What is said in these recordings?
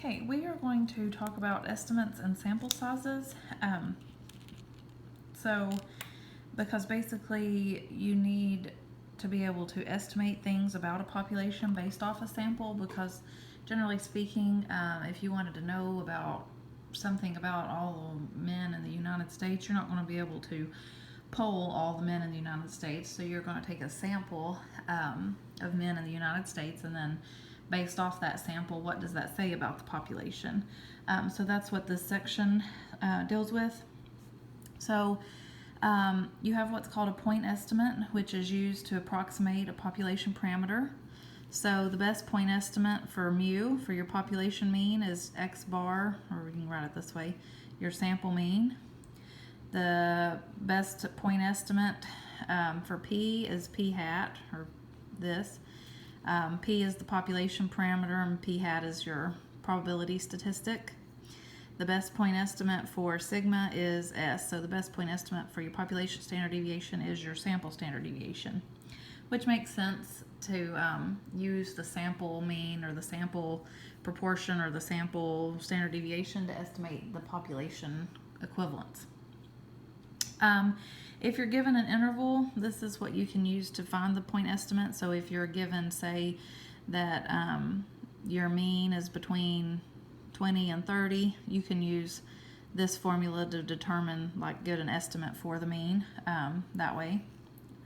Okay, we are going to talk about estimates and sample sizes. Because basically you need to be able to estimate things about a population based off a sample, because generally speaking, if you wanted to know about something about all the men in the United States, you're not going to be able to poll all the men in the United States. So you're going to take a sample of men in the United States, and then based off that sample, what does that say about the population? So that's what this section deals with. So you have what's called a point estimate, which is used to approximate a population parameter. So the best point estimate for mu, for your population mean, is x bar, or we can write it this way, your sample mean. The best point estimate for p is p hat, or this. P is the population parameter, and p hat is your probability statistic. The best point estimate for sigma is S. So the best point estimate for your population standard deviation is your sample standard deviation, which makes sense to use the sample mean, or the sample proportion, or the sample standard deviation to estimate the population equivalence. If you're given an interval, this is what you can use to find the point estimate. So if you're given, say, that your mean is between 20 and 30, you can use this formula to determine, get an estimate for the mean that way,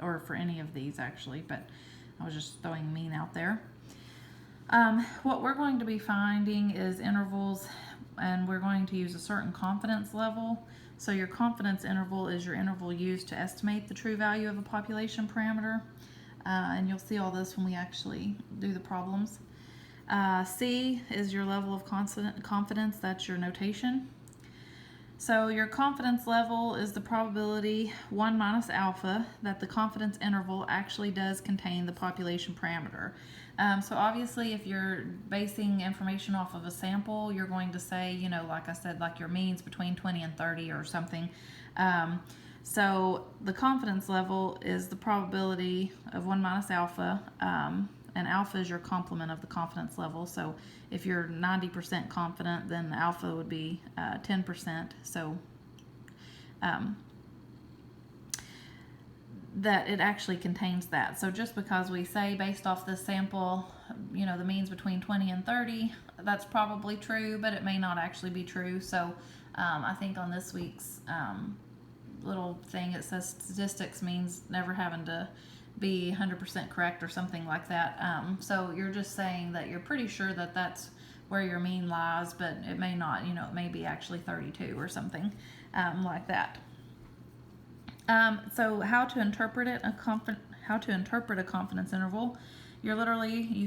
or for any of these actually, but I was just throwing mean out there. What we're going to be finding is intervals, and we're going to use a certain confidence level. So your confidence interval is your interval used to estimate the true value of a population parameter, and you'll see all this when we actually do the problems. C is your level of confidence, that's your notation. So your confidence level is the probability 1 minus alpha that the confidence interval actually does contain the population parameter. So obviously if you're basing information off of a sample, you're going to say, like I said, like your means between 20 and 30 or something. So the confidence level is the probability of 1 minus alpha, and alpha is your complement of the confidence level. So if you're 90% confident, then alpha would be 10%. So that it actually contains that. So just because we say based off this sample, the means between 20 and 30, that's probably true, but it may not actually be true. So I think on this week's little thing, it says statistics means never having to be 100% correct or something like that. So you're just saying that you're pretty sure that that's where your mean lies, but it may not, it may be actually 32 or something like that. So how to interpret it, how to interpret a confidence interval. You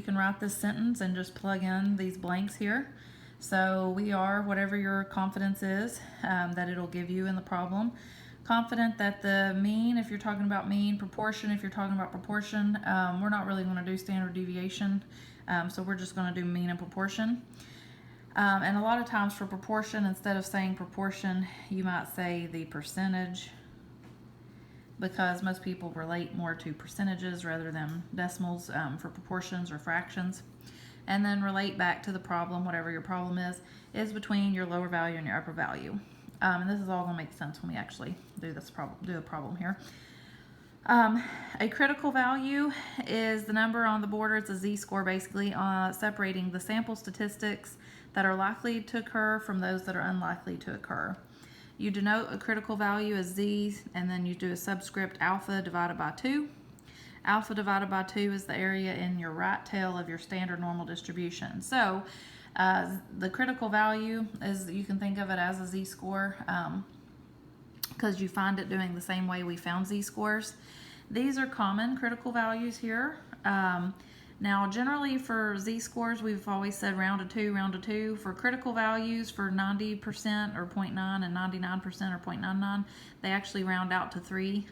can write this sentence and just plug in these blanks here. So we are, whatever your confidence is, that it'll give you in the problem. Confident that the mean, if you're talking about mean, proportion, if you're talking about proportion, we're not really going to do standard deviation, so we're just going to do mean and proportion. And a lot of times for proportion, instead of saying proportion, you might say the percentage, because most people relate more to percentages rather than decimals for proportions or fractions. And then relate back to the problem, whatever your problem is between your lower value and your upper value. And this is all going to make sense when we actually do the problem here. A critical value is the number on the border. It's a z-score basically, separating the sample statistics that are likely to occur from those that are unlikely to occur. You denote a critical value as z, and then you do a subscript alpha divided by 2. Alpha divided by 2 is the area in your right tail of your standard normal distribution. So the critical value is, you can think of it as a z-score, because you find it doing the same way we found z-scores. These are common critical values here. Now generally for z-scores, we've always said round to 2, round to 2. For critical values, for 90% or 0.9 and 99% or 0.99, they actually round out to 3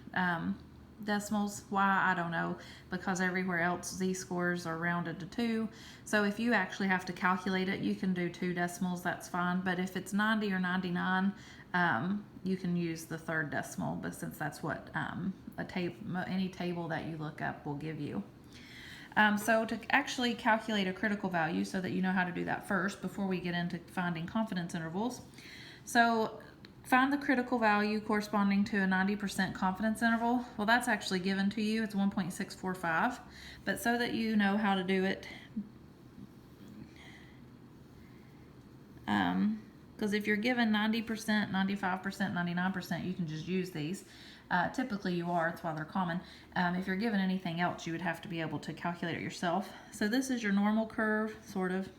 decimals. Why, I don't know, because everywhere else z-scores are rounded to 2. So if you actually have to calculate it, you can do 2 decimals, that's fine. But if it's 90 or 99, you can use the third decimal, but since that's what any table that you look up will give you. So to actually calculate a critical value, so that you know how to do that first before we get into finding confidence intervals. So find the critical value corresponding to a 90% confidence interval. Well, that's actually given to you. It's 1.645. But so that you know how to do it, because if you're given 90%, 95%, 99%, you can just use these. Typically you are, that's why they're common. If you're given anything else, you would have to be able to calculate it yourself. So this is your normal curve, sort of.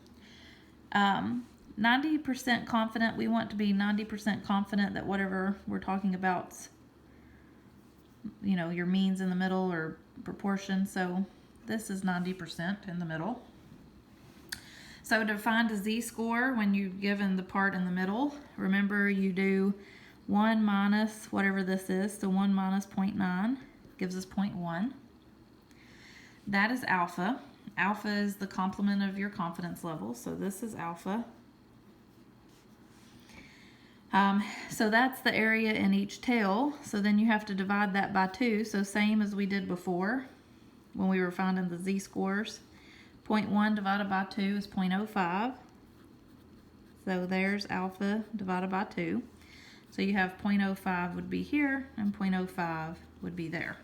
90% confident, we want to be 90% confident that whatever we're talking about, you know, your means in the middle or proportion. So this is 90% in the middle. So to find a z-score when you're given the part in the middle, remember you do 1 minus whatever this is, so 1 minus 0.9 gives us 0.1. That is alpha. Alpha is the complement of your confidence level, so this is alpha. So that's the area in each tail, so then you have to divide that by 2, so same as we did before when we were finding the z-scores. 0.1 divided by 2 is 0.05. So there's alpha divided by 2. So you have 0.05 would be here and 0.05 would be there.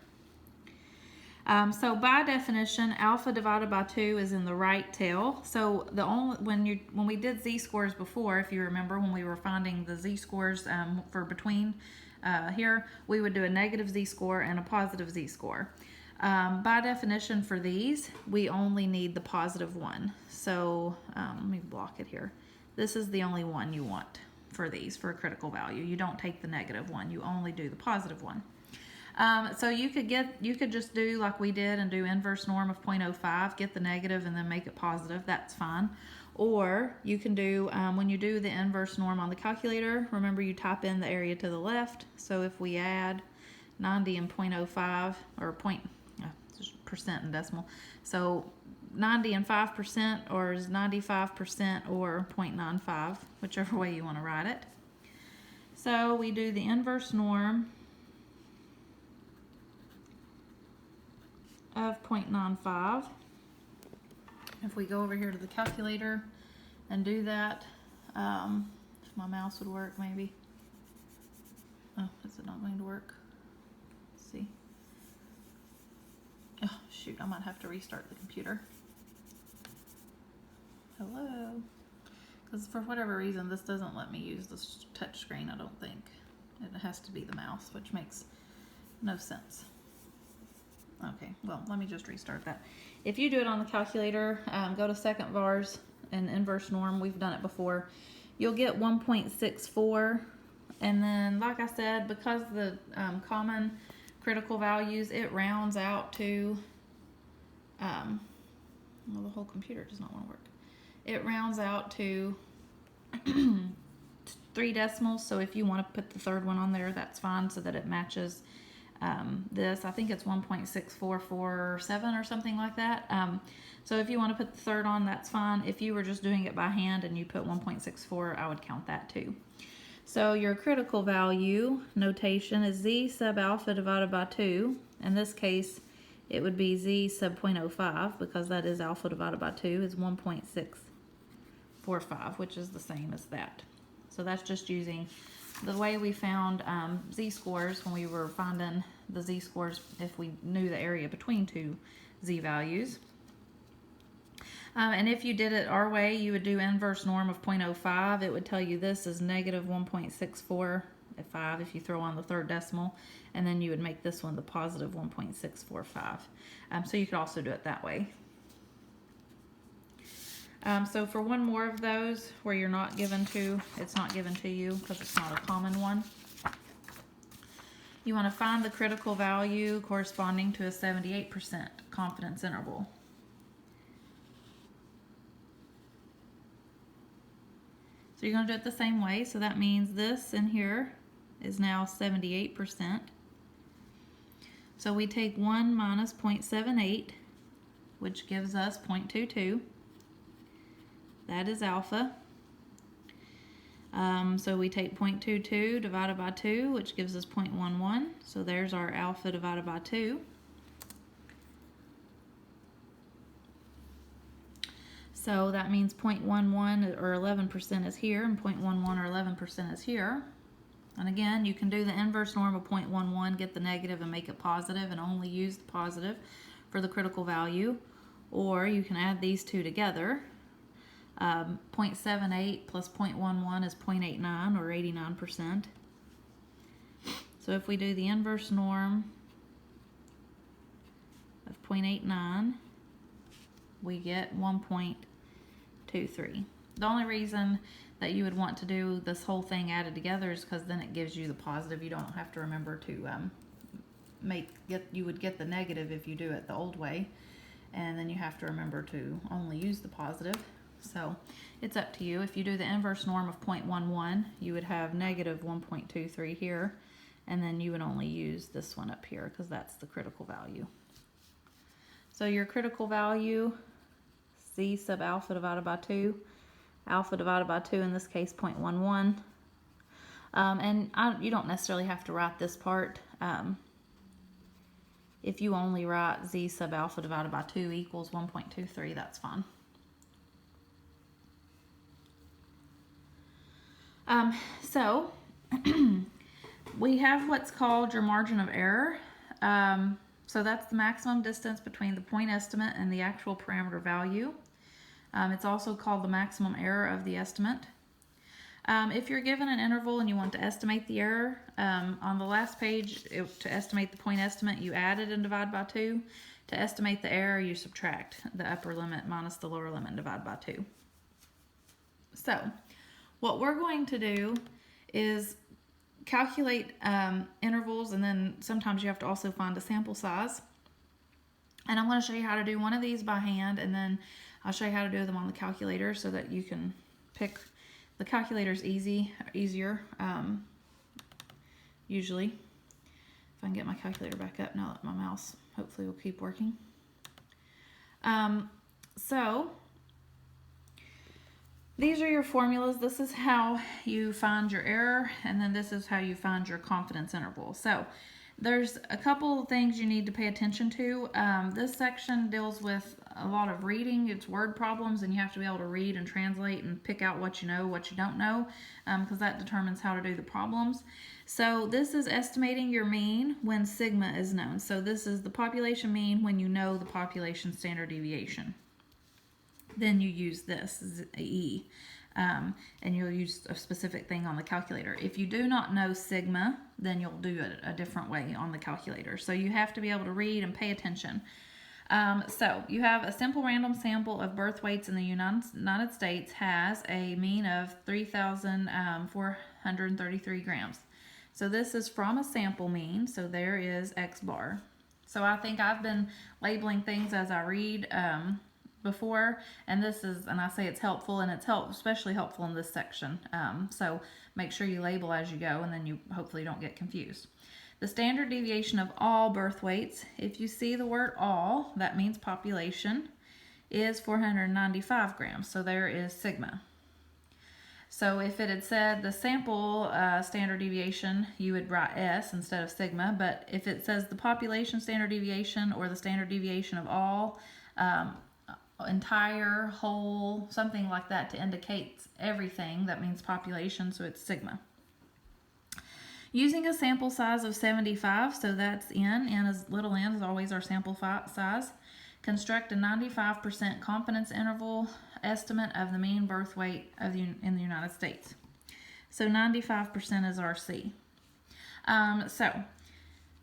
So by definition, alpha divided by 2 is in the right tail. So the only when we did z-scores before, if you remember, when we were finding the z-scores for between here, we would do a negative z-score and a positive z-score. By definition for these, we only need the positive one. So let me block it here. This is the only one you want for these, for a critical value. You don't take the negative one, you only do the positive one. So you could just do like we did and do inverse norm of 0.05, get the negative and then make it positive, that's fine. Or you can do, when you do the inverse norm on the calculator, remember you type in the area to the left. So if we add 90 and 0.05, or percent and decimal, so 90 and 5%, or is 95%, or 0.95, whichever way you want to write it. So we do the inverse norm of 0.95. If we go over here to the calculator and do that, if my mouse would work maybe. Oh, is it not going to work? Let's see. Oh, shoot, I might have to restart the computer. Hello? Because for whatever reason, this doesn't let me use this touch screen, I don't think. It has to be the mouse, which makes no sense. Okay, well, let me just restart that. If you do it on the calculator, go to second vars and inverse norm. We've done it before. You'll get 1.64. And then, like I said, because the common critical values, it rounds out to, well, the whole computer does not want to work. It rounds out to 3 decimals. So if you want to put the third one on there, that's fine, so that it matches this. I think it's 1.6447 or something like that. So if you want to put the third on, that's fine. If you were just doing it by hand and you put 1.64, I would count that too. So your critical value notation is z sub alpha divided by 2. In this case, it would be z sub 0.05, because that is alpha divided by 2 is 1.645, which is the same as that. So that's just using the way we found z-scores when we were finding the z-scores if we knew the area between two z-values. And if you did it our way, you would do inverse norm of 0.05. It would tell you this is negative 1.645 if you throw on the third decimal, and then you would make this one the positive 1.645. So you could also do it that way. So for one more of those where you're not given to, it's not given to you because it's not a common one. You want to find the critical value corresponding to a 78% confidence interval. So you're going to do it the same way. So that means this in here is now 78%. So we take 1 minus 0.78, which gives us 0.22. That is alpha. So we take 0.22 divided by 2, which gives us 0.11. So there's our alpha divided by 2. So that means 0.11 or 11% is here, and 0.11 or 11% is here. And again, you can do the inverse norm of 0.11, get the negative and make it positive, and only use the positive for the critical value. Or you can add these two together. 0.78 plus 0.11 is 0.89 or 89%. So if we do the inverse norm of 0.89, we get 1.23. The only reason that you would want to do this whole thing added together is because then it gives you the positive. You don't have to remember to you would get the negative if you do it the old way, and then you have to remember to only use the positive. So it's up to you. If you do the inverse norm of 0.11, you would have negative 1.23 here, and then you would only use this one up here because that's the critical value. So your critical value, Z sub alpha divided by 2, alpha divided by 2, in this case 0.11. You don't necessarily have to write this part. If you only write Z sub alpha divided by 2 equals 1.23, that's fine. So we have what's called your margin of error. So that's the maximum distance between the point estimate and the actual parameter value. It's also called the maximum error of the estimate. If you're given an interval and you want to estimate the error, on the last page, to estimate the point estimate, you add it and divide by 2. To estimate the error, you subtract the upper limit minus the lower limit and divide by 2. So what we're going to do is calculate intervals, and then sometimes you have to also find a sample size. And I'm going to show you how to do one of these by hand, and then I'll show you how to do them on the calculator so that you can pick. The calculator's easier, usually. If I can get my calculator back up now that my mouse hopefully will keep working. So these are your formulas. This is how you find your error, and then this is how you find your confidence interval. So there's a couple of things you need to pay attention to. This section deals with a lot of reading. It's word problems, and you have to be able to read and translate and pick out what you know, what you don't know, because that determines how to do the problems. So this is estimating your mean when sigma is known. So this is the population mean when you know the population standard deviation. Then you use this, E, and you'll use a specific thing on the calculator. If you do not know sigma, then you'll do it a different way on the calculator. So you have to be able to read and pay attention. So you have a simple random sample of birth weights in the United States has a mean of 3,433 grams. So this is from a sample mean, so there is X bar. So I think I've been labeling things as I read before, and I say it's helpful, and it's especially helpful in this section. So make sure you label as you go, and then you hopefully don't get confused. The standard deviation of all birth weights, if you see the word all, that means population, is 495 grams. So there is sigma. So if it had said the sample standard deviation, you would write S instead of sigma. But if it says the population standard deviation or the standard deviation of all, entire, whole, something like that to indicate everything, that means population, so it's sigma. Using a sample size of 75, so that's n is little n is always our sample size. Construct a 95% confidence interval estimate of the mean birth weight in the United States. So 95% is our C. So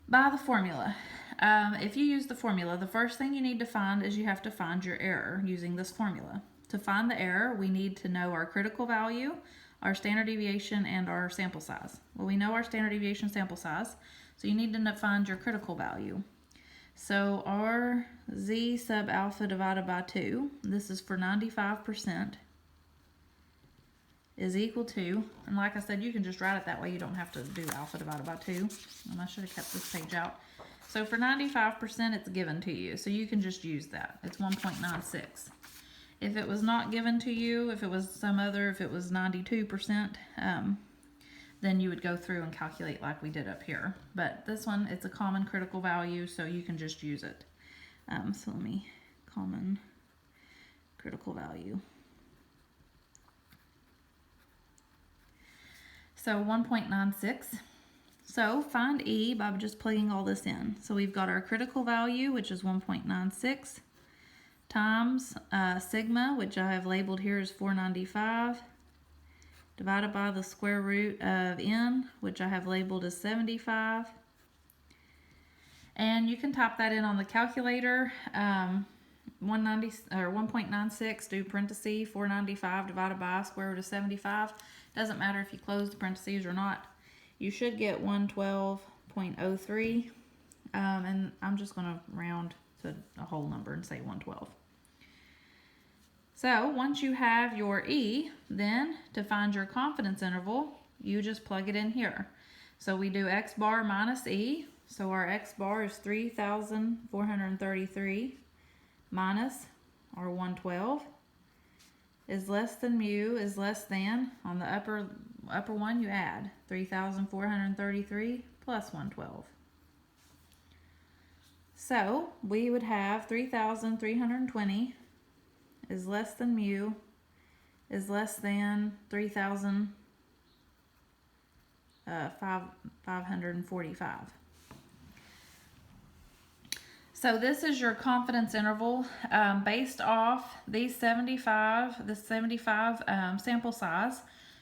by the formula, if you use the formula, the first thing you need to find is you have to find your error using this formula. To find the error, we need to know our critical value, our standard deviation, and our sample size. Well, we know our standard deviation sample size, so you need to find your critical value. So our Z sub alpha divided by 2, this is for 95%, is equal to, and like I said, you can just write it that way, you don't have to do alpha divided by 2, and I should have kept this page out. So for 95%, it's given to you, so you can just use that. It's 1.96. If it was not given to you, if it was if it was 92%, then you would go through and calculate like we did up here. But this one, it's a common critical value, so you can just use it. So let me, common critical value. So 1.96. So find E by just plugging all this in. So we've got our critical value, which is 1.96, times sigma, which I have labeled here as 495, divided by the square root of N, which I have labeled as 75. And you can type that in on the calculator. 1.96, do parentheses, 495 divided by square root of 75. Doesn't matter if you close the parentheses or not. You should get 112.03. And I'm just going to round to a whole number and say 112. So once you have your E, then to find your confidence interval, you just plug it in here. So we do X bar minus E. So our X bar is 3,433 minus our 112 is less than mu is less than, on the upper one you add 3,433 plus 112. So we would have 3,320 is less than mu is less than 3,545. So this is your confidence interval based off these 75 sample size.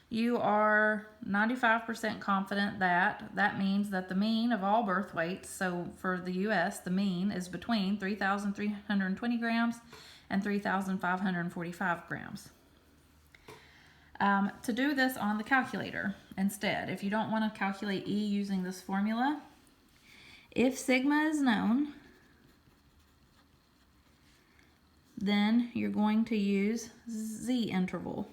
You are 95% confident that means that the mean of all birth weights, so for the US, the mean is between 3,320 grams and 3,545 grams. To do this on the calculator instead, if you don't want to calculate E using this formula, if sigma is known, then you're going to use Z interval.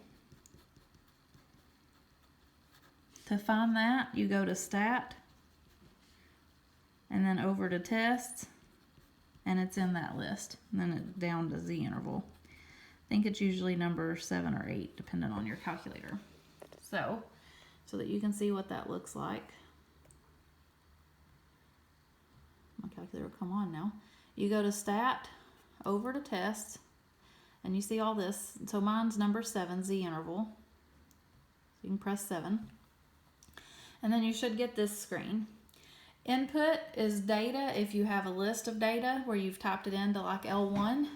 To find that, you go to stat and then over to tests, and it's in that list. And then it's down to Z interval. I think it's usually number 7 or 8, depending on your calculator. So that you can see what that looks like. My calculator will come on now. You go to stat, over to tests, and you see all this. So mine's number 7, Z interval. So you can press 7. And then you should get this screen. Input is data. If you have a list of data where you've typed it into like L1,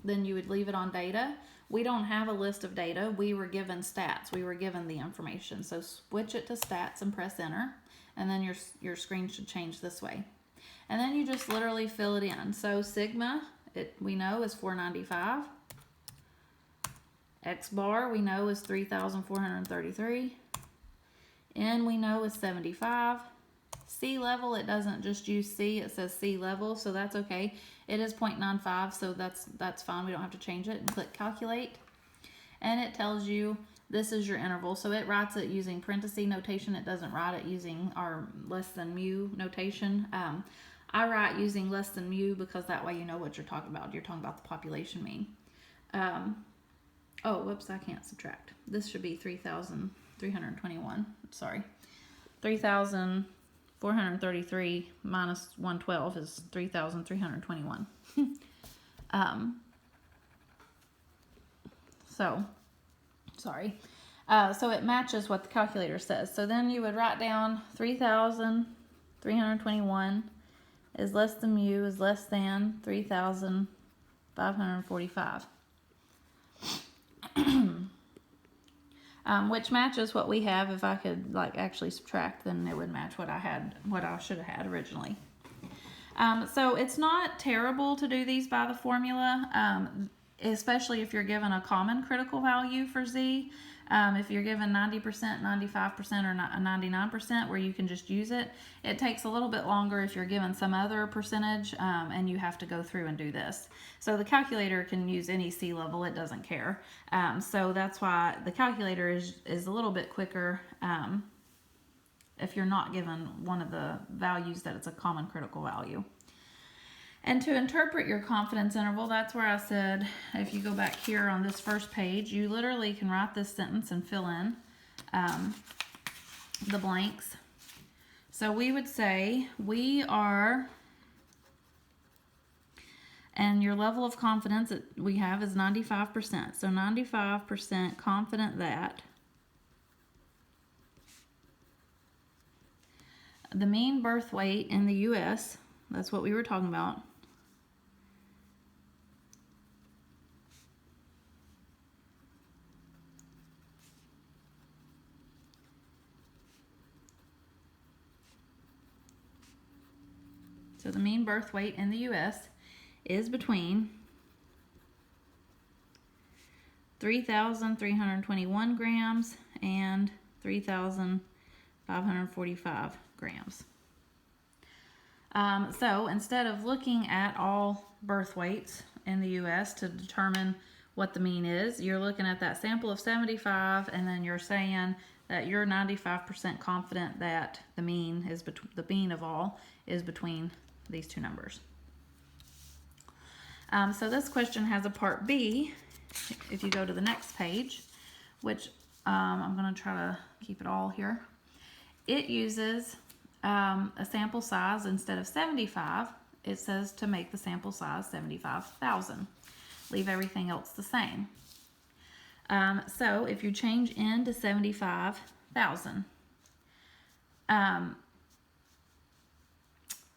then you would leave it on data. We don't have a list of data. We were given stats. We were given the information. So switch it to stats and press enter. And then your screen should change this way. And then you just literally fill it in. So sigma, we know is 495. X bar we know is 3,433. N we know is 75. C level, it doesn't just use C, it says C level, so that's okay. It is 0.95, so that's fine. We don't have to change it. And click calculate. And it tells you this is your interval. So it writes it using parenthesis notation. It doesn't write it using our less than mu notation. I write using less than mu because that way you know what you're talking about. You're talking about the population mean. Oh, whoops, I can't subtract. This should be 3,321. Sorry. 3,433 minus 112 is 3,321. So it matches what the calculator says. So then you would write down 3,321 is less than mu is less than 3,545. Which matches what we have. If I could like actually subtract, then it would match what I should have had originally. So it's not terrible to do these by the formula, especially if you're given a common critical value for Z. If you're given 90%, 95%, or 99% where you can just use it, it takes a little bit longer if you're given some other percentage and you have to go through and do this. So the calculator can use any C level, it doesn't care. So that's why the calculator is a little bit quicker if you're not given one of the values that it's a common critical value. And to interpret your confidence interval, that's where I said, if you go back here on this first page, you literally can write this sentence and fill in the blanks. So we would say we are And your level of confidence that we have is 95%. So 95% confident that the mean birth weight in the U.S., that's what we were talking about, so the mean birth weight in the U.S. is between 3,321 grams and 3,545 grams. So instead of looking at all birth weights in the U.S. to determine what the mean is, you're looking at that sample of 75, and then you're saying that you're 95% confident that the mean is the mean of all is between these two numbers. So this question has a part B. If you go to the next page, which I'm going to try to keep it all here, it uses a sample size instead of 75. It says to make the sample size 75,000. Leave everything else the same. So if you change N to 75,000,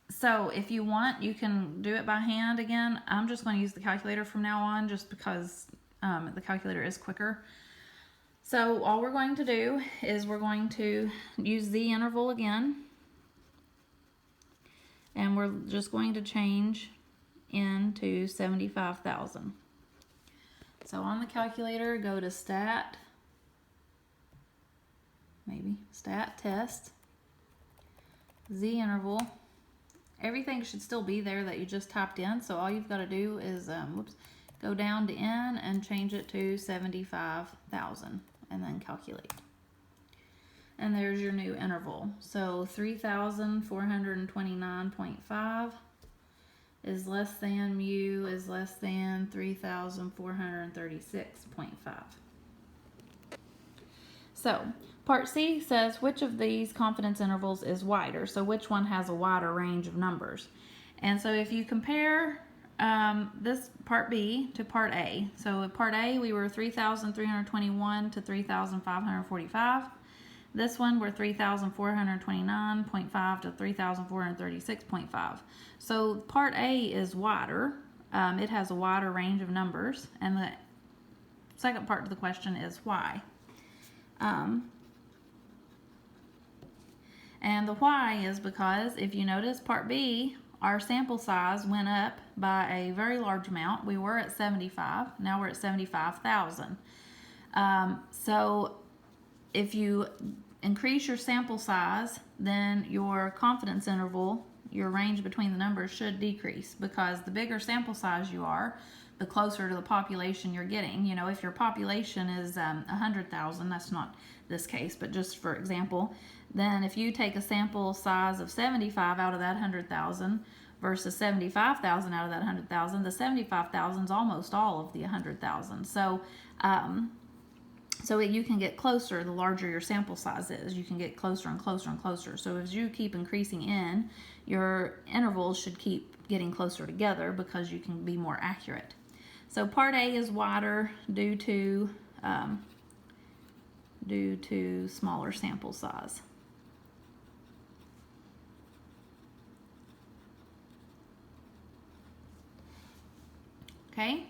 so if you want, you can do it by hand again. I'm just going to use the calculator from now on just because the calculator is quicker. So all we're going to do is we're going to use the interval again. And we're just going to change N to 75,000. So on the calculator, go to stat test, Z interval. Everything should still be there that you just typed in, so all you've got to do is go down to N and change it to 75,000 and then calculate. And there's your new interval. So 3,429.5 is less than mu is less than 3,436.5. So part C says which of these confidence intervals is wider. So which one has a wider range of numbers? And so if you compare this part B to part A. So at part A we were 3,321 to 3,545. This one we're 3,429.5 to 3,436.5. So part A is wider. It has a wider range of numbers, and the second part of the question is why. And the why is because if you notice part B, our sample size went up by a very large amount. We were at 75, now we're at 75,000. So if you increase your sample size, then your confidence interval, your range between the numbers, should decrease, because the bigger sample size you are, the closer to the population you're getting. You know, if your population is 100,000, that's not this case, but just for example, then if you take a sample size of 75 out of that 100,000 versus 75,000 out of that 100,000, the 75,000 is almost all of the 100,000. So you can get closer the larger your sample size is. You can get closer and closer and closer. So as you keep increasing N, your intervals should keep getting closer together because you can be more accurate. So part A is wider due to smaller sample size. Okay.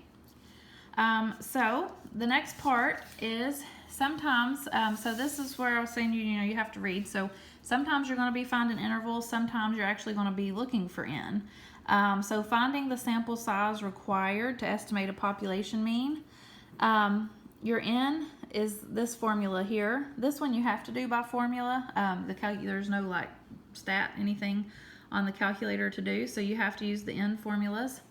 So the next part is sometimes, so this is where I was saying you have to read. So sometimes you're going to be finding intervals, sometimes you're actually going to be looking for N. So finding the sample size required to estimate a population mean. Your N is this formula here. This one you have to do by formula. There's no like stat anything on the calculator to do, so you have to use the N formulas.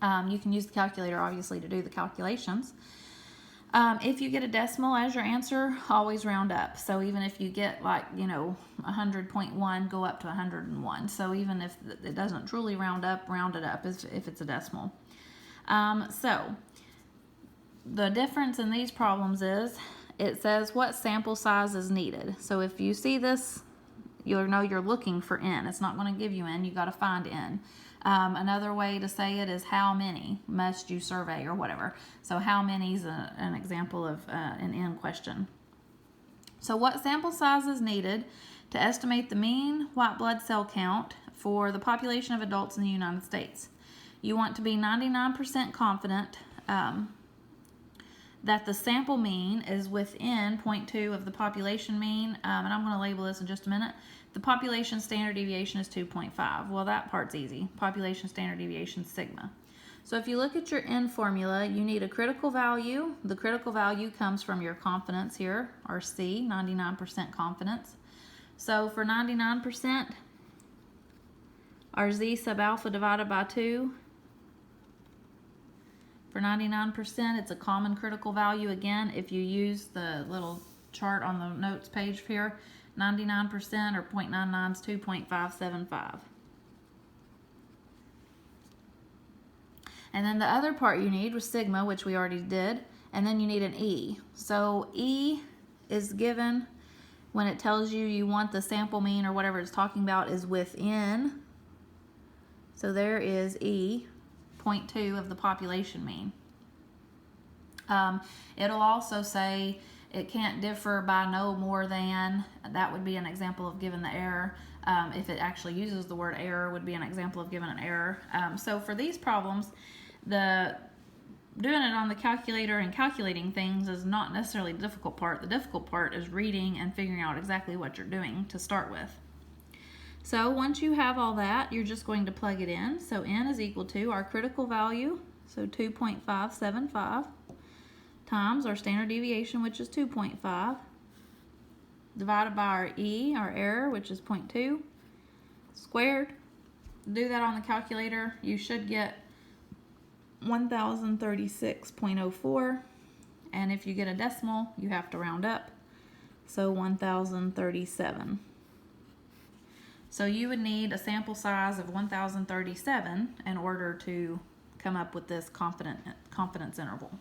You can use the calculator obviously to do the calculations. If you get a decimal as your answer, always round up. So even if you get 100.1, go up to 101. So even if it doesn't truly round it up if it's a decimal. So the difference in these problems is it says what sample size is needed. So if you see this, you'll know you're looking for N. It's not going to give you N. You got to find N. Another way to say it is how many must you survey or whatever. So how many is an example of an N question. So what sample size is needed to estimate the mean white blood cell count for the population of adults in the United States? You want to be 99% confident that the sample mean is within 0.2 of the population mean, and I'm going to label this in just a minute. The population standard deviation is 2.5. Well, that part's easy. Population standard deviation sigma. So if you look at your N formula, you need a critical value. The critical value comes from your confidence here, or C, 99% confidence. So for 99%, our Z sub alpha divided by 2. For 99%, it's a common critical value. Again, if you use the little chart on the notes page here, 99% or 0.99 is 2.575. And then the other part you need was sigma, which we already did, and then you need an E. So E is given when it tells you you want the sample mean or whatever it's talking about is within. So there is E, 0.2 of the population mean. It'll also say it can't differ by no more than. That would be an example of given the error. If it actually uses the word error, would be an example of given an error. So for these problems, doing it on the calculator and calculating things is not necessarily the difficult part. The difficult part is reading and figuring out exactly what you're doing to start with. So once you have all that, you're just going to plug it in. So N is equal to our critical value, so 2.575, times our standard deviation, which is 2.5, divided by our E, our error, which is 0.2, squared. Do that on the calculator. You should get 1036.04, and if you get a decimal, you have to round up, so 1037. So you would need a sample size of 1037 in order to come up with this confidence interval.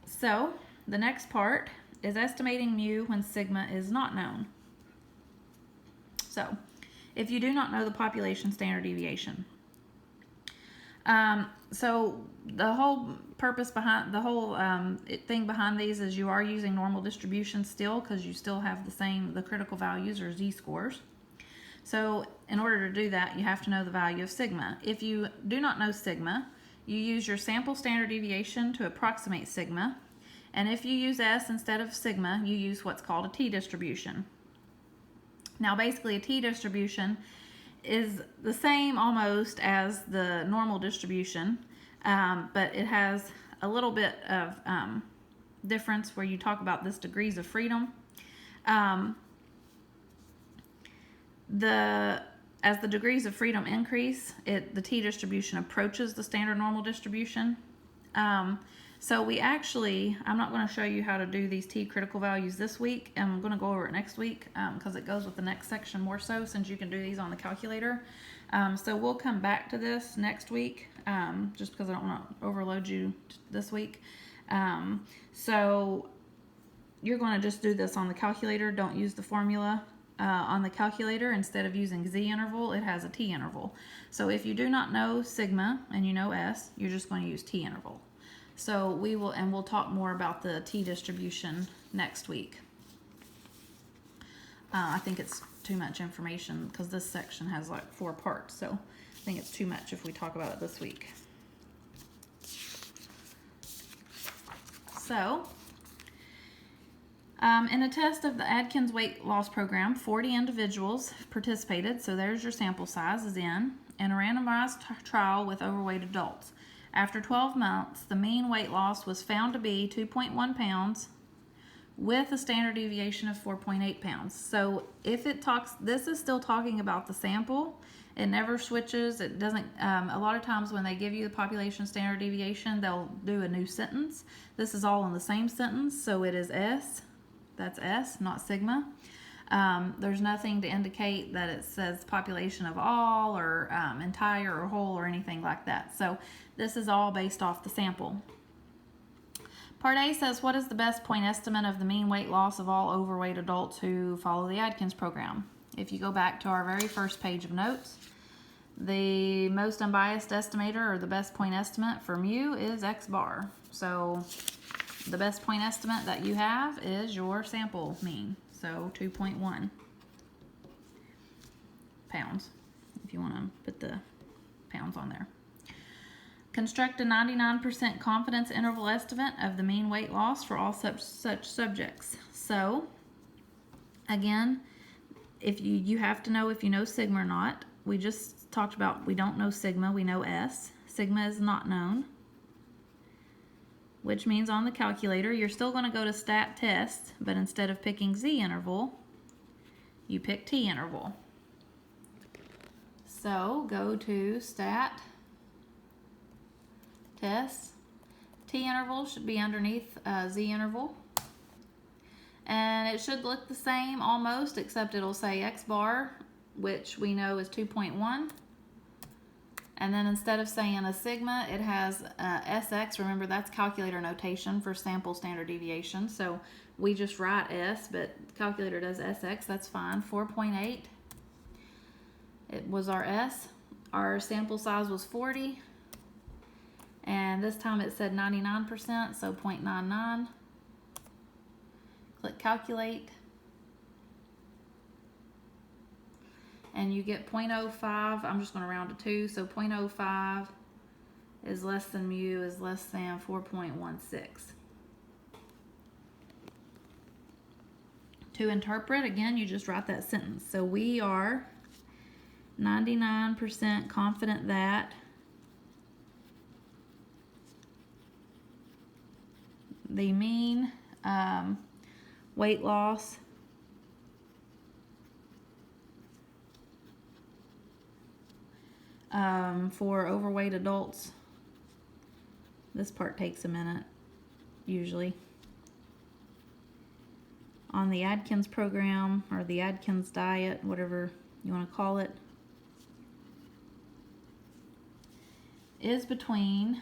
So the next part is estimating mu when sigma is not known. So if you do not know the population standard deviation. So the whole purpose behind the whole thing behind these is you are using normal distribution still, because you still have the critical values or z-scores. So in order to do that, you have to know the value of sigma. If you do not know sigma, you use your sample standard deviation to approximate sigma. And if you use S instead of sigma, you use what's called a t-distribution. Now basically a t-distribution is the same almost as the normal distribution, but it has a little bit of difference where you talk about this degrees of freedom. As the degrees of freedom increase, the t-distribution approaches the standard normal distribution. So we actually, I'm not going to show you how to do these t critical values this week. I'm going to go over it next week because it goes with the next section more so, since you can do these on the calculator. So we'll come back to this next week just because I don't want to overload you this week. So you're going to just do this on the calculator. Don't use the formula on the calculator. Instead of using Z interval, it has a T interval. So if you do not know sigma and you know S, you're just going to use T interval. So we'll talk more about the t-distribution next week. I think it's too much information because this section has like 4 parts, so I think it's too much if we talk about it this week. So, in a test of the Atkins weight loss program, 40 individuals participated, so there's your sample size is in a randomized trial with overweight adults. After 12 months, the mean weight loss was found to be 2.1 pounds with a standard deviation of 4.8 pounds. So if it talks, this is still talking about the sample. It never switches. It doesn't, a lot of times when they give you the population standard deviation, they'll do a new sentence. This is all in the same sentence, so it is S. That's S, not sigma. There's nothing to indicate that it says population of all or entire or whole or anything like that. So this is all based off the sample. Part A says, what is the best point estimate of the mean weight loss of all overweight adults who follow the Atkins program? if you go back to our very first page of notes, the most unbiased estimator, or the best point estimate for mu, is X bar. So the best point estimate that you have is your sample mean, so 2.1 pounds, if you want to put the pounds on there. Construct a 99% confidence interval estimate of the mean weight loss for all such subjects. So again, if you have to know if you know sigma or not. We just talked about we don't know sigma, we know S. Sigma is not known, which means on the calculator you're still going to go to stat test, but instead of picking Z interval, you pick T interval. So go to stat test. T interval should be underneath Z interval. And it should look the same almost, except it'll say X bar, which we know is 2.1. And then instead of saying a sigma, it has SX. Remember, that's calculator notation for sample standard deviation. So we just write S, but the calculator does SX. That's fine. 4.8. It was our S. Our sample size was 40. And this time it said 99%, so 0.99. Click calculate. And you get 0.05. I'm just going to round to 2. So 0.05 is less than mu is less than 4.16. To interpret, again, you just write that sentence. So we are 99% confident that the mean weight loss for overweight adults, this part takes a minute usually, on the Atkins program or the Atkins diet, whatever you want to call it, is between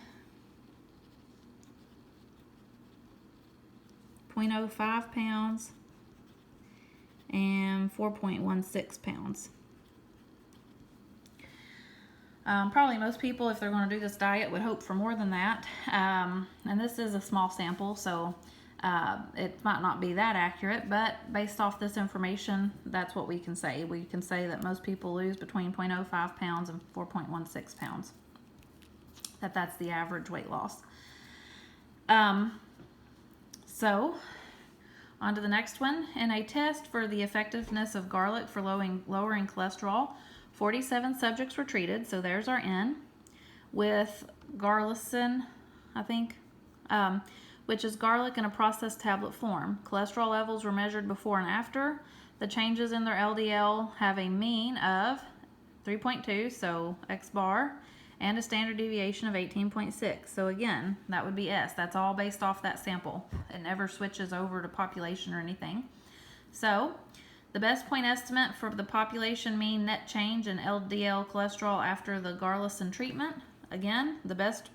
0.05 pounds and 4.16 pounds. Probably most people, if they're going to do this diet, would hope for more than that. And this is a small sample, so it might not be that accurate, but based off this information, that's what we can say. We can say that most people lose between 0.05 pounds and 4.16 pounds. That's the average weight loss. So, on to the next one. In a test for the effectiveness of garlic for lowering cholesterol, 47 subjects were treated, so there's our N, with garlicin, I think, which is garlic in a processed tablet form. Cholesterol levels were measured before and after. The changes in their LDL have a mean of 3.2, so X bar, and a standard deviation of 18.6. So again, that would be S. That's all based off that sample. It never switches over to population or anything. So the best point estimate for the population mean net change in LDL cholesterol after the garlicin treatment. Again, the best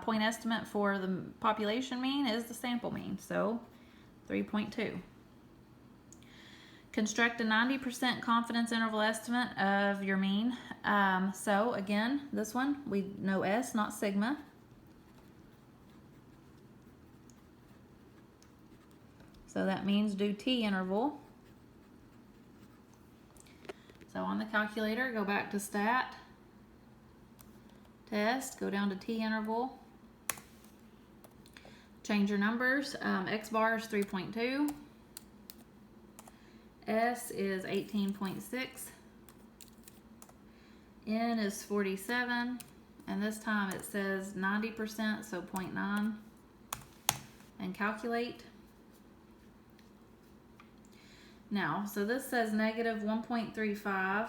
point estimate for the population mean is the sample mean, so 3.2. Construct a 90% confidence interval estimate of your mean. So again, this one, we know S, not sigma. So that means do T interval. So on the calculator, go back to stat, test, go down to T interval, change your numbers. X bar is 3.2, S is 18.6, N is 47, and this time it says 90%, so 0.9, and calculate. Now, so this says negative 1.35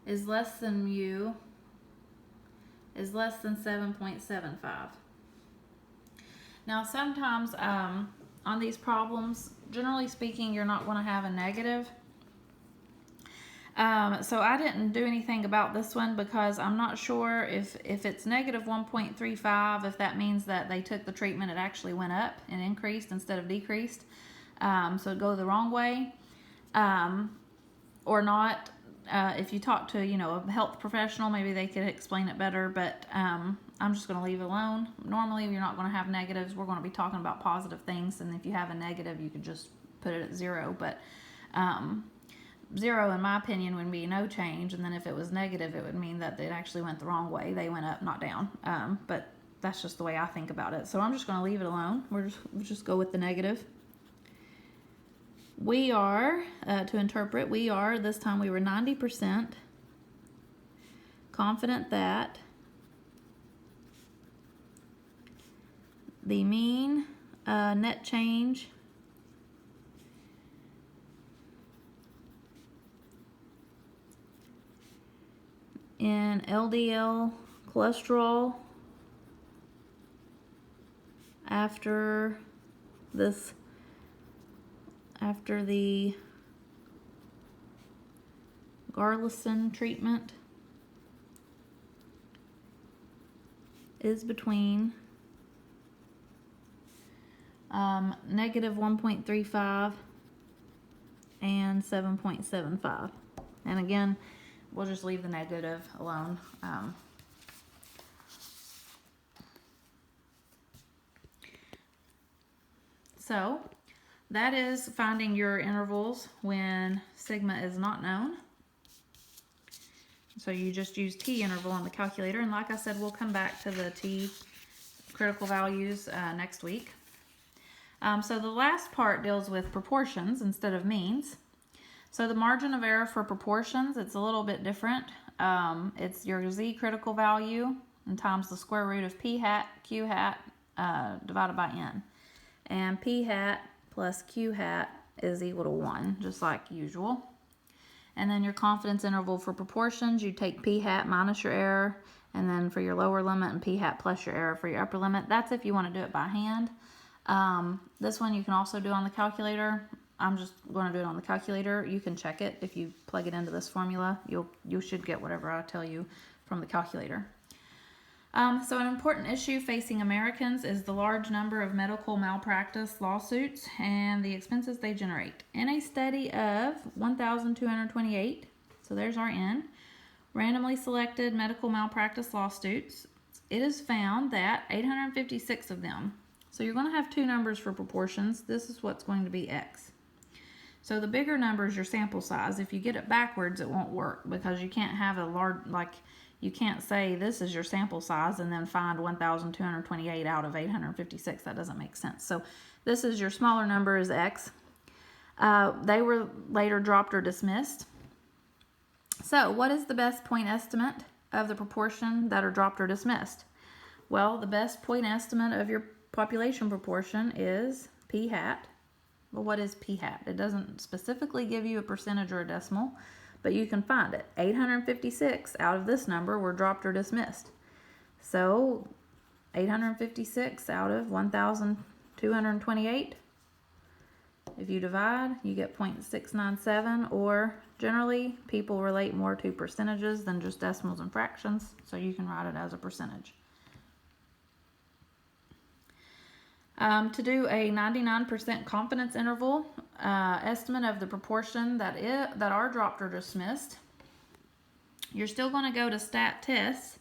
is less than mu is less than 7.75. Now, sometimes on these problems, generally speaking, you're not going to have a negative. So I didn't do anything about this one because I'm not sure if it's negative 1.35, if that means that they took the treatment, it actually went up and increased instead of decreased. So it'd go the wrong way. or not. If you talk to, you know, a health professional, maybe they could explain it better, but I'm just going to leave it alone. Normally, you're not going to have negatives. We're going to be talking about positive things, and if you have a negative, you could just put it at 0. But 0, in my opinion, would be no change, and then if it was negative, it would mean that it actually went the wrong way. They went up, not down. But that's just the way I think about it. So I'm just going to leave it alone. We'll just go with the negative. We are, to interpret, we are, this time we were 90% confident that the mean net change in LDL cholesterol after the Garlison treatment is between negative 1.35 and 7.75. And again, we'll just leave the negative alone. So that is finding your intervals when sigma is not known. So you just use t interval on the calculator, and like I said, we'll come back to the t critical values next week. So the last part deals with proportions instead of means. So the margin of error for proportions, it's a little bit different. It's your z critical value and times the square root of p hat, q hat divided by n. And p hat plus q hat is equal to 1, just like usual. And then your confidence interval for proportions, you take p hat minus your error, and then for your lower limit, and p hat plus your error for your upper limit. That's if you want to do it by hand. This one you can also do on the calculator. I'm just going to do it on the calculator. You can check it. If you plug it into this formula, you should get whatever I tell you from the calculator. So an important issue facing Americans is the large number of medical malpractice lawsuits and the expenses they generate. In a study of 1,228, so there's our N, randomly selected medical malpractice lawsuits, it is found that 856 of them, so you're going to have two numbers for proportions. This is what's going to be X. So the bigger number is your sample size. If you get it backwards, it won't work because you can't have a large, like, you can't say this is your sample size and then find 1,228 out of 856. That doesn't make sense. So this is your smaller number is X. They were later dropped or dismissed. So what is the best point estimate of the proportion that are dropped or dismissed? Well, the best point estimate of your population proportion is p hat. Well, what is p hat? It doesn't specifically give you a percentage or a decimal, but you can find it. 856 out of this number were dropped or dismissed. So 856 out of 1,228. If you divide, you get 0.697, or generally people relate more to percentages than just decimals and fractions, so you can write it as a percentage. To do a 99% confidence interval estimate of the proportion that are dropped or dismissed, you're still going to go to stat tests,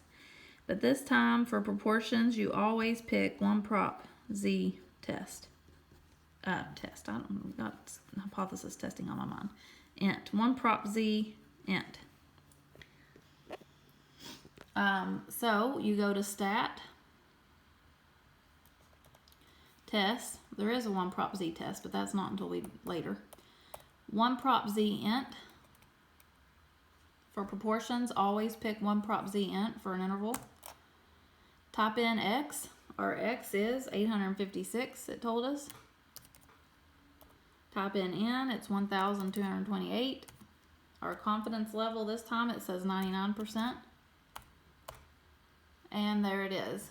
but this time for proportions you always pick one prop z test. I don't got hypothesis testing on my mind. Int, one prop z int. So you go to stat test. There is a one prop z test, but that's not until later. One prop z int for proportions, always pick one prop z int for an interval. Type in x. Our x is 856, it told us. Type in n, it's 1,228. Our confidence level this time, it says 99%. And there it is.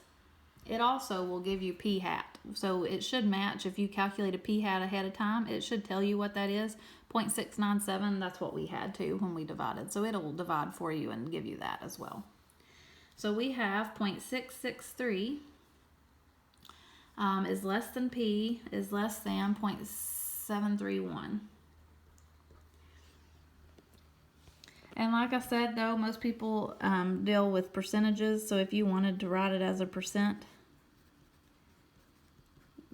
It also will give you p hat. So it should match. If you calculate a p hat ahead of time, it should tell you what that is. 0.697, that's what we had to when we divided. So it'll divide for you and give you that as well. So we have 0.663 is less than p is less than 0.731. And like I said, though, most people deal with percentages. So if you wanted to write it as a percent,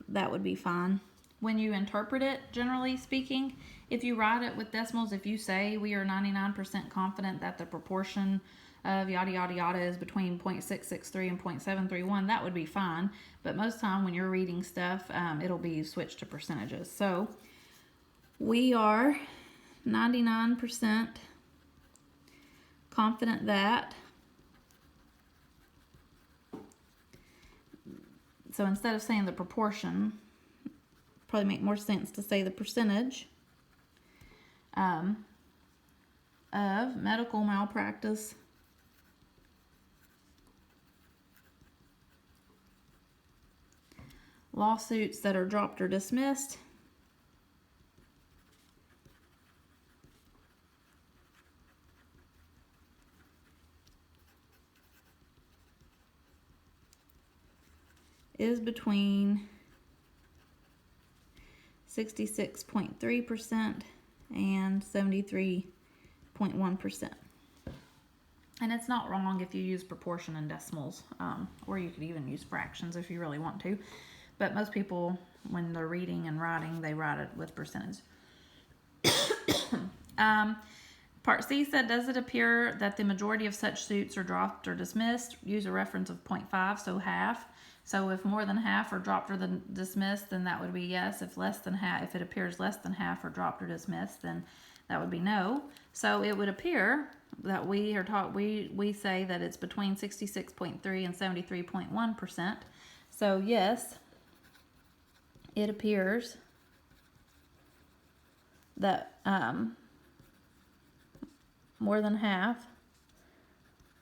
that would be fine. When you interpret it, generally speaking, if you write it with decimals, if you say we are 99% confident that the proportion of yada yada yada is between 0.663 and 0.731, that would be fine. But most time when you're reading stuff, it'll be switched to percentages. So we are 99% confident that. So instead of saying the proportion, probably make more sense to say the percentage of medical malpractice lawsuits that are dropped or dismissed is between 66.3% and 73.1%. And it's not wrong if you use proportion and decimals, or you could even use fractions if you really want to. But most people, when they're reading and writing, they write it with percentage. Part C said, does it appear that the majority of such suits are dropped or dismissed? Use a reference of 0.5, so half. So if more than half are dropped or dismissed, then that would be yes. If less than half, if it appears less than half are dropped or dismissed, then that would be no. So it would appear that we say that it's between 66.3 and 73.1%. So yes, it appears that more than half,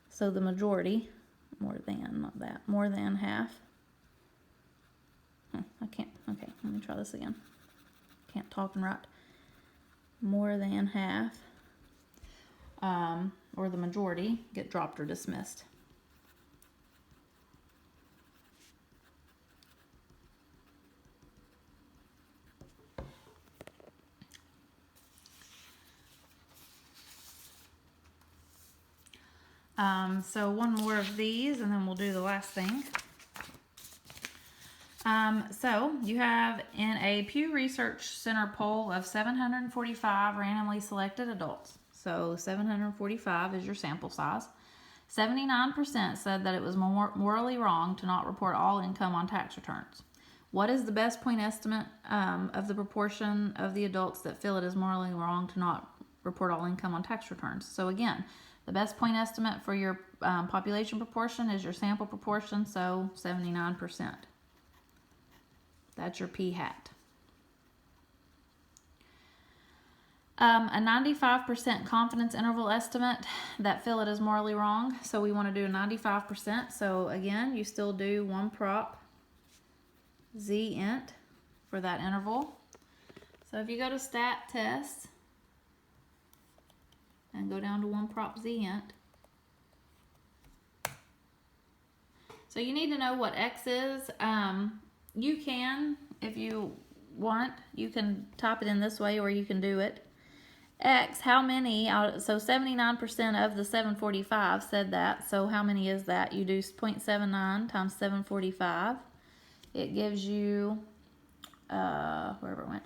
so the majority, more than half. I can't, okay, let me try this again. Can't talk and write. More than half, or the majority, get dropped or dismissed. So one more of these and then we'll do the last thing. So you have in a Pew Research Center poll of 745 randomly selected adults. So 745 is your sample size. 79% said that it was morally wrong to not report all income on tax returns. What is the best point estimate of the proportion of the adults that feel it is morally wrong to not report all income on tax returns? So again, the best point estimate for your population proportion is your sample proportion, so 79%. That's your p-hat. A 95% confidence interval estimate that feel it is morally wrong. So we want to do a 95%. So again, you still do one prop z int for that interval. So if you go to stat test and go down to one prop z int. So you need to know what x is. You can, if you want, you can type it in this way or you can do it. X, how many, so 79% of the 745 said that, so how many is that? You do 0.79 times 745. It gives you, wherever it went,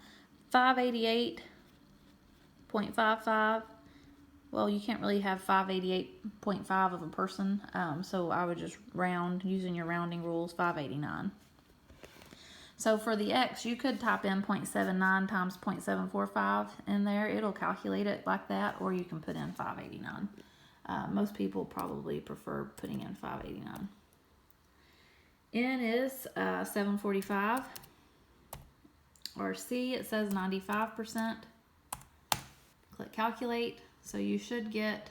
588.55. Well, you can't really have 588.5 of a person, so I would just round, using your rounding rules, 589. So for the X, you could type in 0.79 times 0.745 in there. It'll calculate it like that, or you can put in 589. Most people probably prefer putting in 589. N is 745. Or C, it says 95%. Click calculate. So you should get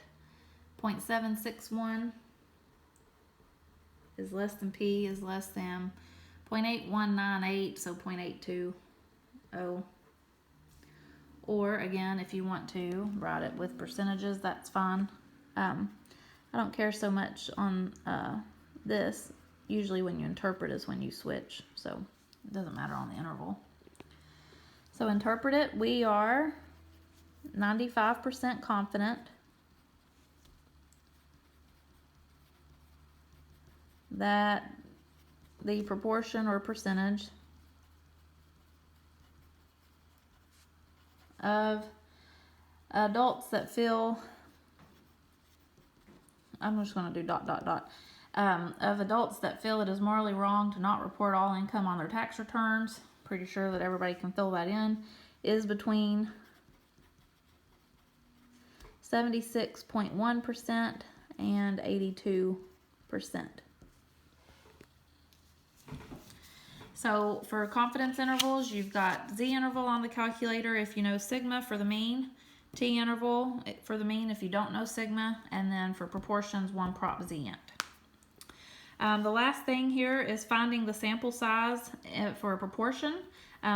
0.761 is less than P is less than 0.8198, so 0.820. Or again, if you want to write it with percentages, that's fine. I don't care so much on this. Usually when you interpret is when you switch, so it doesn't matter on the interval. So interpret it. We are 95% confident that the proportion or percentage of adults that feel, I'm just going to do ... of adults that feel it is morally wrong to not report all income on their tax returns, pretty sure that everybody can fill that in, is between 76.1% and 82%. So for confidence intervals, you've got Z interval on the calculator if you know sigma for the mean, T interval for the mean if you don't know sigma, and then for proportions, 1 prop Z int. The last thing here is finding the sample size for a proportion.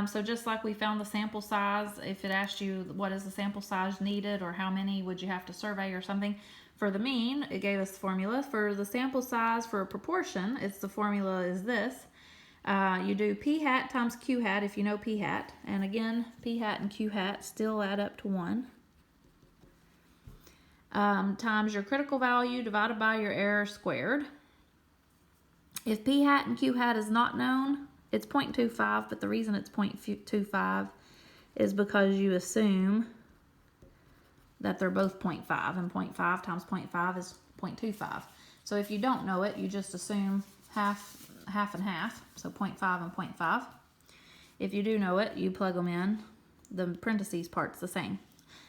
So just like we found the sample size, if it asked you what is the sample size needed or how many would you have to survey or something, for the mean, it gave us the formula. For the sample size for a proportion, the formula is this. You do p hat times q hat if you know p hat, and again, p hat and q hat still add up to 1, times your critical value divided by your error squared. If p hat and q hat is not known, it's 0.25, but the reason it's 0.25 is because you assume that they're both 0.5, and 0.5 times 0.5 is 0.25. So if you don't know it, you just assume half and half, so 0.5 and 0.5. If you do know it, you plug them in. The parentheses part's the same.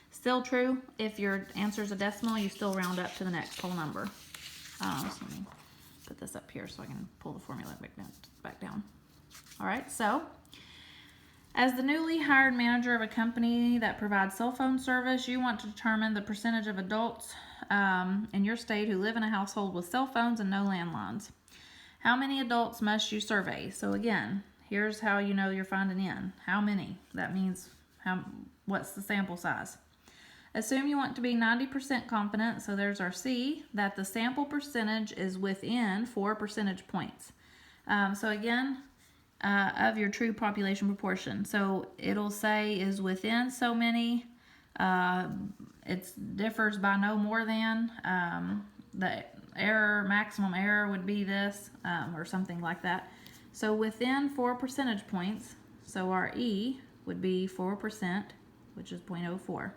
Still true, if your answer is a decimal, you still round up to the next whole number. So let me put this up here so I can pull the formula back down. All right, so as the newly hired manager of a company that provides cell phone service, you want to determine the percentage of adults in your state who live in a household with cell phones and no landlines. How many adults must you survey? So again, here's how you know you're finding in. How many? That means what's the sample size? Assume you want to be 90% confident, so there's our C, that the sample percentage is within 4 percentage points. So again, of your true population proportion. So it'll say is within so many. It differs by no more than. The maximum error would be this, or something like that. So within 4 percentage points, so our E would be 4%, which is 0.04.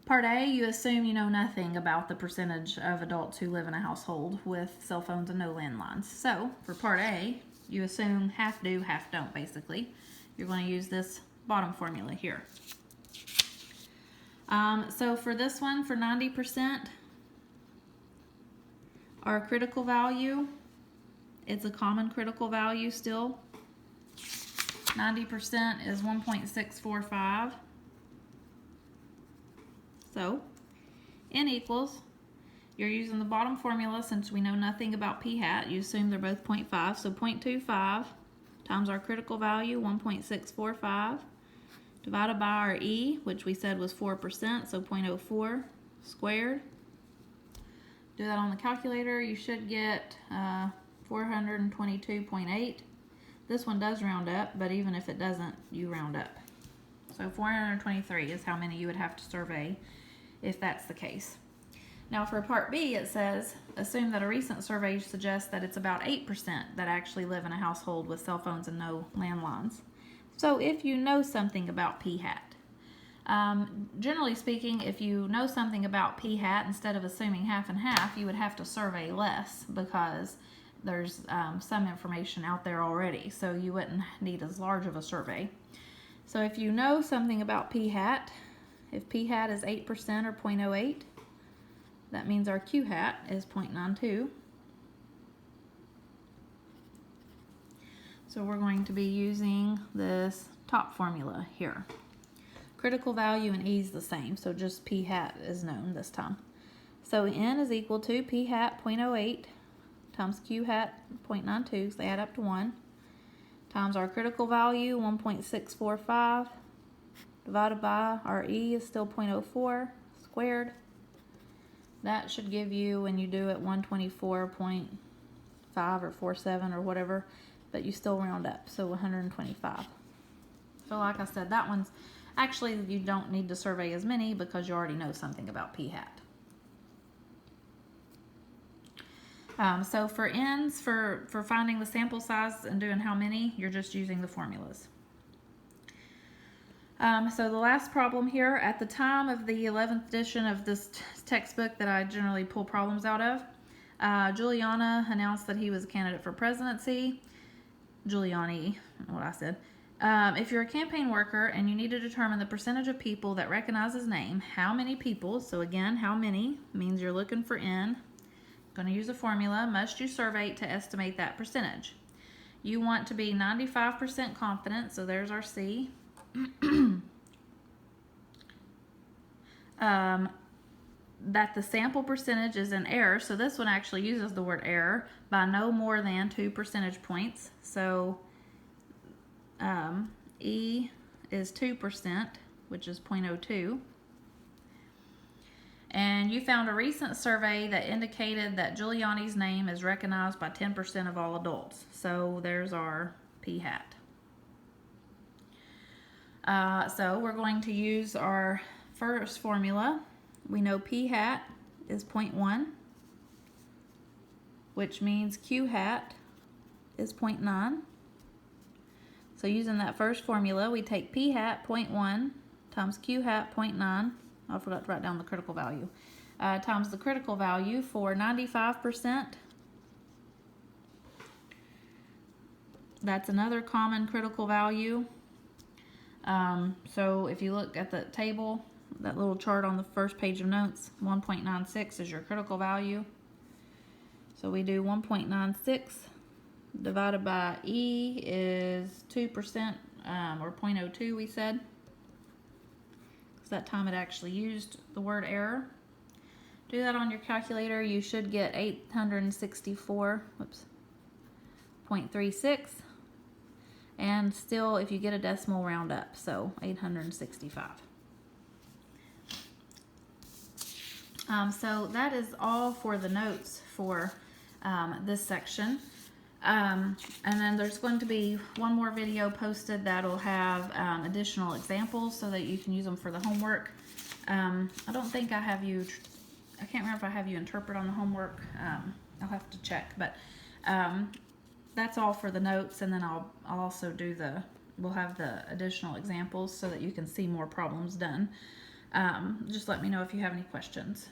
Part A, you assume you know nothing about the percentage of adults who live in a household with cell phones and no landlines. So for Part A, you assume half do, half don't, basically. You're going to use this bottom formula here. So for this one, for 90%, our critical value, it's a common critical value still. 90% is 1.645. So, N equals, you're using the bottom formula since we know nothing about p hat. You assume they're both 0.5, so 0.25 times our critical value, 1.645, divided by our E, which we said was 4%, so 0.04 squared. Do that on the calculator, you should get 422.8. This one does round up, but even if it doesn't, you round up. So 423 is how many you would have to survey if that's the case. Now for Part B, it says, assume that a recent survey suggests that it's about 8% that actually live in a household with cell phones and no landlines. So if you know something about p hat, generally speaking, if you know something about p hat, instead of assuming half and half, you would have to survey less because there's some information out there already, so you wouldn't need as large of a survey. So if you know something about p hat, if p hat is 8% or 0.08, that means our q hat is 0.92. So we're going to be using this top formula here. Critical value and E is the same, so just p hat is known this time. So N is equal to p hat 0.08 times q hat 0.92, so they add up to 1, times our critical value 1.645, divided by our E is still 0.04 squared. That should give you, when you do it, 124.5 or 47 or whatever, but you still round up, so 125. So like I said, that one's actually, you don't need to survey as many because you already know something about p hat. So for n's, for finding the sample size and doing how many, you're just using the formulas. So the last problem here, at the time of the 11th edition of this textbook that I generally pull problems out of, Giuliani announced that he was a candidate for presidency. Giuliani, what I said. If you're a campaign worker and you need to determine the percentage of people that recognize his name, how many people, so again, how many means you're looking for n, going to use a formula, must you survey to estimate that percentage? You want to be 95% confident, so there's our C. That the sample percentage is in error, so this one actually uses the word error, by no more than 2 percentage points. So E is 2%, which is 0.02. And you found a recent survey that indicated that Giuliani's name is recognized by 10% of all adults. So there's our P hat. So we're going to use our first formula. We know P hat is 0.1, which means Q hat is 0.9. So using that first formula, we take P hat 0.1 times Q hat 0.9. I forgot to write down the critical value. Times the critical value for 95%. That's another common critical value. So if you look at the table, that little chart on the first page of notes, 1.96 is your critical value. So we do 1.96 divided by E is 2%, or 0.02 we said. Because that time it actually used the word error. Do that on your calculator, you should get 864.36. And still, if you get a decimal, round up, so 865. So that is all for the notes for this section. And then there's going to be one more video posted that'll have additional examples so that you can use them for the homework. I don't think I have you, I can't remember if I have you interpret on the homework. I'll have to check, but that's all for the notes, and then I'll also do we'll have the additional examples so that you can see more problems done. Just let me know if you have any questions.